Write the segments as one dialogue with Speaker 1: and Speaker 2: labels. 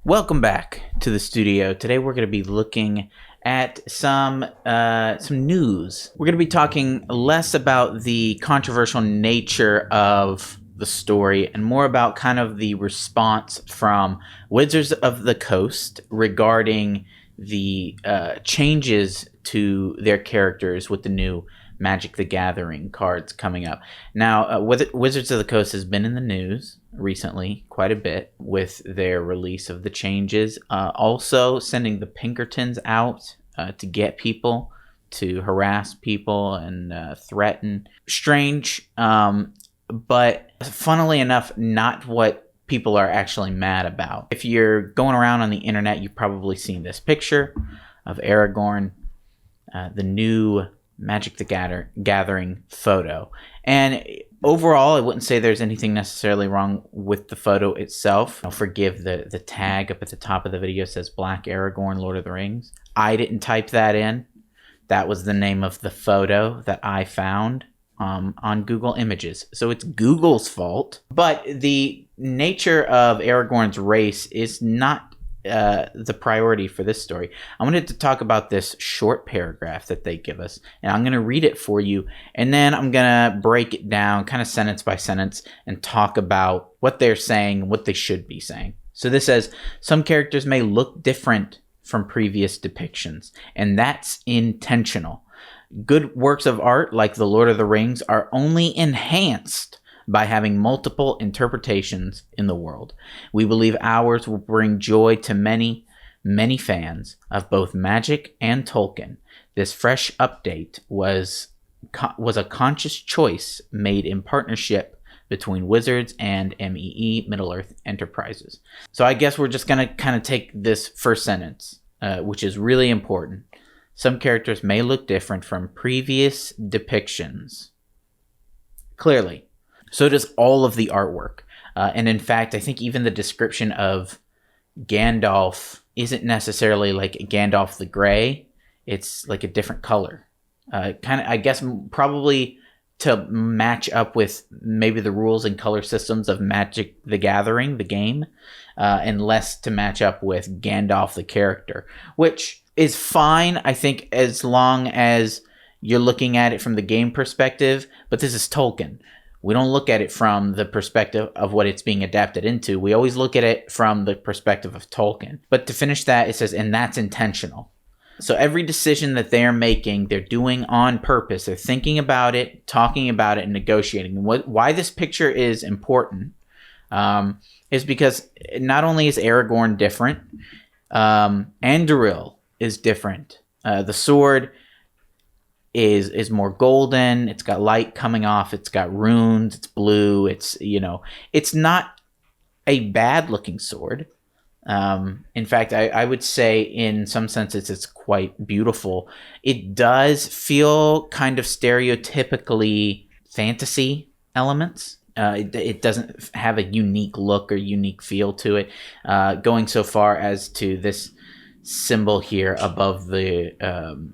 Speaker 1: Welcome back to the studio. Today we're going to be looking at some news. We're going to be talking less about the controversial nature of the story and more about kind of the response from Wizards of the Coast regarding the changes to their characters with the new Magic the Gathering cards coming up. Now, Wizards of the Coast has been in the news recently quite a bit with their release of the changes. Also sending the Pinkertons out to get people, to harass people and threaten. Strange, but funnily enough, not what people are actually mad about. If you're going around on the internet, you've probably seen this picture of Aragorn, the new Magic the Gathering photo. And overall, I wouldn't say there's anything necessarily wrong with the photo itself. I'll forgive the tag up at the top of the video says Black Aragorn, Lord of the Rings. I didn't type that in. That was the name of the photo that I found on Google Images. So it's Google's fault. But the nature of Aragorn's race is not the priority for this story. I wanted to talk about this short paragraph that they give us, and I'm going to read it for you, and then I'm going to break it down kind of sentence by sentence and talk about what they're saying, what they should be saying. So this says, some characters may look different from previous depictions, and that's intentional. Good works of art, like The Lord of the Rings, are only enhanced by having multiple interpretations in the world. We believe ours will bring joy to many, many fans of both Magic and Tolkien. This fresh update was a conscious choice made in partnership between Wizards and MEE, Middle-earth Enterprises. So I guess we're just going to kind of take this first sentence, which is really important. Some characters may look different from previous depictions. Clearly. So does all of the artwork. And in fact, I think even the description of Gandalf isn't necessarily like Gandalf the Grey. It's like a different color. Kind of, I guess, probably to match up with maybe the rules and color systems of Magic the Gathering, the game, and less to match up with Gandalf the character, which is fine, I think, as long as you're looking at it from the game perspective. But this is Tolkien. We don't look at it from the perspective of what it's being adapted into. We always look at it from the perspective of Tolkien. But to finish that, it says, and that's intentional. So every decision that they're making, they're doing on purpose. They're thinking about it, talking about it, and negotiating. Why this picture is important is because not only is Aragorn different, Anduril is different. The sword is more golden. It's got light coming off. It's got runes. It's blue. It's not a bad looking sword. In fact, I would say in some senses it's quite beautiful. It does feel kind of stereotypically fantasy elements. It doesn't have a unique look or unique feel to it. Going so far as to this symbol here above the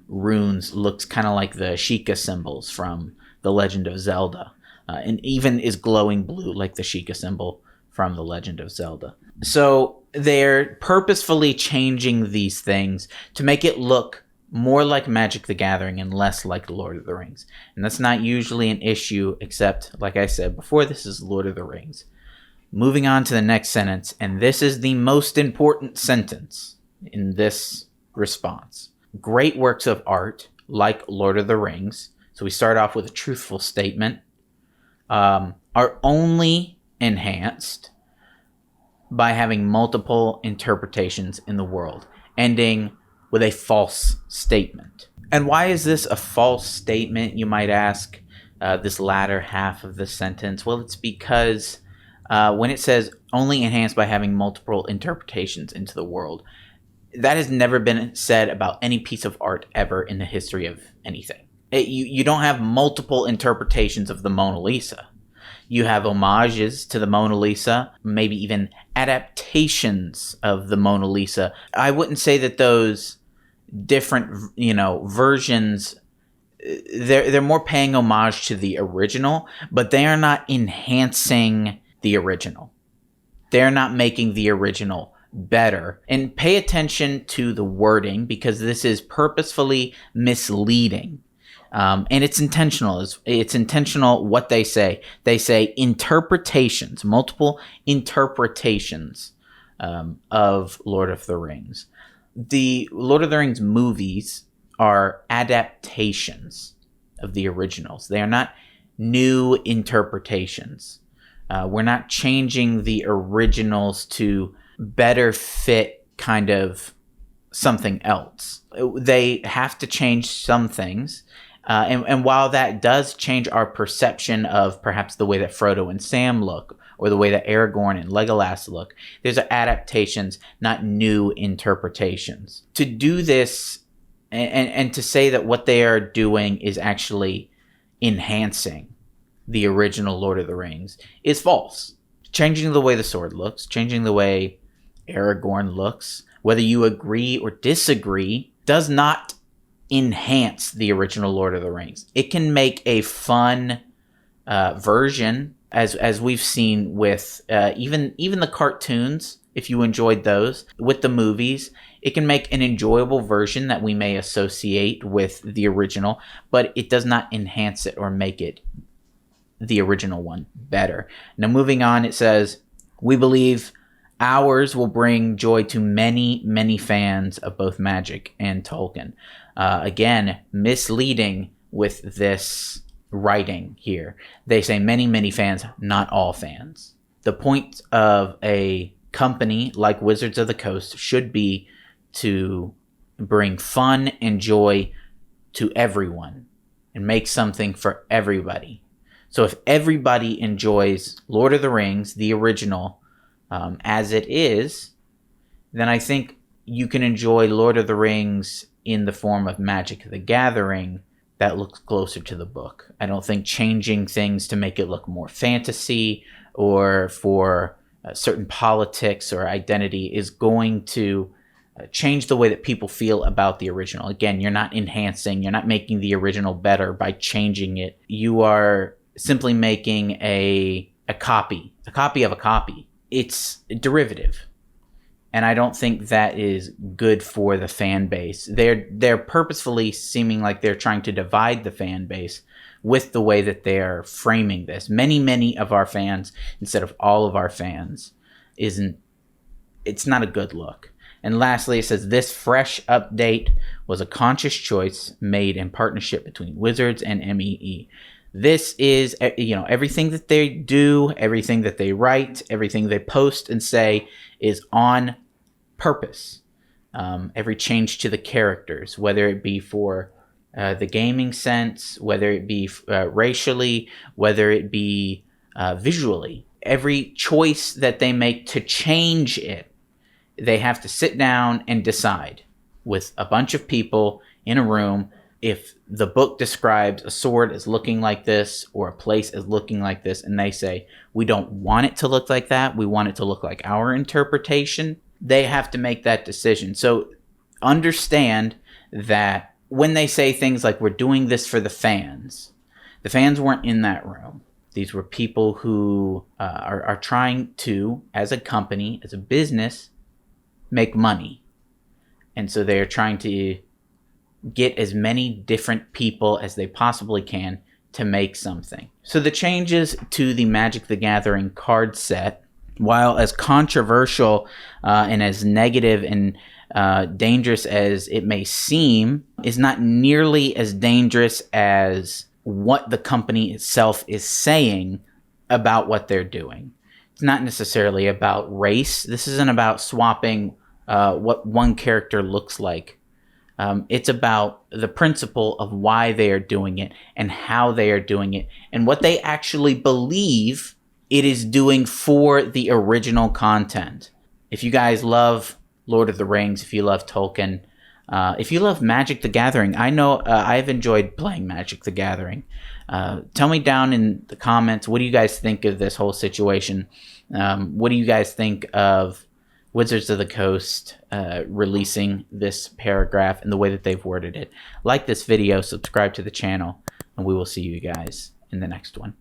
Speaker 1: runes looks kind of like the Sheikah symbols from The Legend of Zelda, and even is glowing blue like the Sheikah symbol from The Legend of Zelda. So they're purposefully changing these things to make it look more like Magic the Gathering and less like The Lord of the Rings. And that's not usually an issue, except, like I said before, this is Lord of the Rings. Moving on to the next sentence, and this is the most important sentence in this response. Great works of art, like Lord of the Rings, so we start off with a truthful statement, are only enhanced by having multiple interpretations in the world, ending with a false statement. And why is this a false statement, you might ask, this latter half of the sentence? Well, it's because when it says only enhanced by having multiple interpretations into the world, that has never been said about any piece of art ever in the history of anything. You don't have multiple interpretations of the Mona Lisa. You have homages to the Mona Lisa, maybe even adaptations of the Mona Lisa. I wouldn't say that those different, versions, they're more paying homage to the original, but they are not enhancing the original. They're not making the original better. And pay attention to the wording, because this is purposefully misleading. And it's intentional. It's intentional what they say. They say interpretations, multiple interpretations of Lord of the Rings. The Lord of the Rings movies are adaptations of the originals. They are not new interpretations. We're not changing the originals to better fit kind of something else. They have to change some things. And while that does change our perception of perhaps the way that Frodo and Sam look, or the way that Aragorn and Legolas look, there's adaptations, not new interpretations. To do this and to say that what they are doing is actually enhancing the original Lord of the Rings is false. Changing the way the sword looks, changing the way Aragorn looks, whether you agree or disagree, does not enhance the original Lord of the Rings. It can make a fun version, as we've seen with even the cartoons, if you enjoyed those, with the movies. It can make an enjoyable version that we may associate with the original, but it does not enhance it or make it the original one better. Now, moving on, it says, we believe ours will bring joy to many, many fans of both Magic and Tolkien. Again, misleading with this writing here. They say many, many fans, not all fans. The point of a company like Wizards of the Coast should be to bring fun and joy to everyone and make something for everybody. So if everybody enjoys Lord of the Rings, the original, as it is, then I think you can enjoy Lord of the Rings in the form of Magic the Gathering that looks closer to the book. I don't think changing things to make it look more fantasy or for certain politics or identity is going to change the way that people feel about the original. Again, you're not enhancing, you're not making the original better by changing it. You are simply making a copy of a copy. It's derivative. And I don't think that is good for the fan base. They're purposefully seeming like they're trying to divide the fan base with the way that they're framing this. Many of our fans, instead of all of our fans, it's not a good look. And lastly, it says, this fresh update was a conscious choice made in partnership between Wizards and MEE. This is, everything that they do, everything that they write, everything they post and say is on purpose. Every change to the characters, whether it be for the gaming sense, whether it be racially, whether it be visually, every choice that they make to change it, they have to sit down and decide with a bunch of people in a room. If the book describes a sword as looking like this or a place as looking like this, and they say, we don't want it to look like that, we want it to look like our interpretation, they have to make that decision. So understand that when they say things like, we're doing this for the fans weren't in that room. These were people who are trying to, as a company, as a business, make money. And so they are trying to get as many different people as they possibly can to make something. So the changes to the Magic the Gathering card set, while as controversial and as negative and dangerous as it may seem, is not nearly as dangerous as what the company itself is saying about what they're doing. It's not necessarily about race. This isn't about swapping what one character looks like. It's about the principle of why they are doing it and how they are doing it and what they actually believe it is doing for the original content. If you guys love Lord of the Rings, if you love Tolkien, if you love Magic the Gathering, I know I've enjoyed playing Magic the Gathering. Tell me down in the comments, what do you guys think of this whole situation? What do you guys think of Wizards of the Coast releasing this paragraph and the way that they've worded it? Like this video, subscribe to the channel, and we will see you guys in the next one.